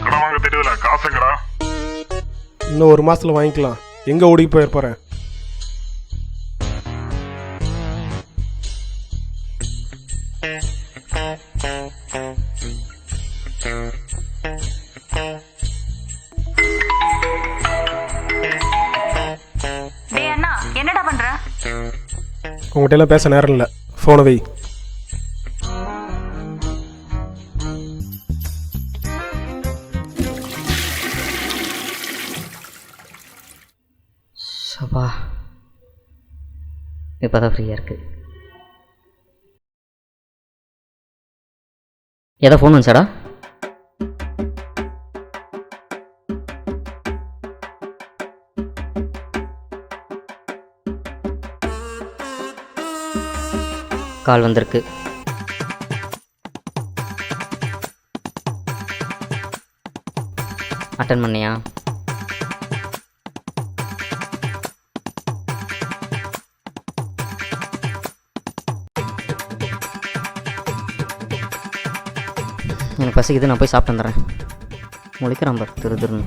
கடன் வாங்க தெரியல, காசுங்கடா. இன்னும் ஒரு மாசத்துல வாங்கிக்கலாம். எங்க ஓடி போயிருப்பறேன். டேய் அண்ணா, என்னடா பண்ற? உங்கள்கிட்ட எல்லாம் பேச நேரம் இல்லை. ஃபோனை வை. சபா, இப்போ தான் ஃப்ரீயாக இருக்குது. ஏதோ ஃபோன் வந்துச்சாடா? கால் வந்திருக்கு. அட்டன் பண்ணியா? எனக்கு பசிக்குது, நான் போய் சாப்பிட்டு வந்துடுறேன். முழிக்கிறான் பார் திரு திருன்னு.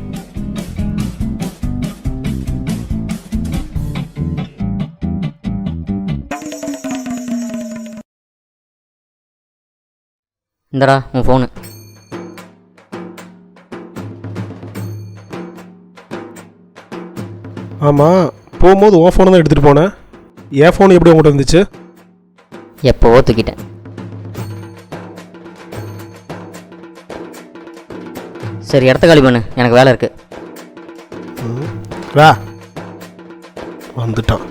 இந்தடா உன் ஃபோனு. ஆமாம், போகும்போது உன் ஃபோனை தான் எடுத்துகிட்டு போனேன். என் ஃபோன் எப்படி உங்கள்கிட்ட இருந்துச்சு? எப்போவோ தூக்கிட்டேன். சரி, இடத்த காலி பண்ணு, எனக்கு வேலை இருக்குது. வா, வந்துட்டான்.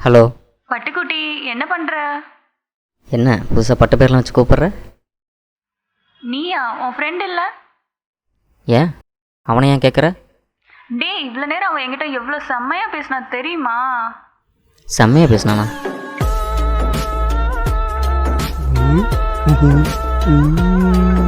ஹலோ பட்டுக்குட்டி, என்ன பண்ற? என்ன புதுசாக பட்ட பேர்லாம் வச்சு கூப்பிட்ற? நீயா? உன் ஃப்ரெண்ட் இல்ல? ஏன் அவனை ஏன் கேட்குற? டேய், இவ்வளோ நேரம் அவன் என்கிட்ட எவ்வளோ செம்மையா பேசினா தெரியுமா? செம்மையாக பேசினானா? ம், ம், ம்.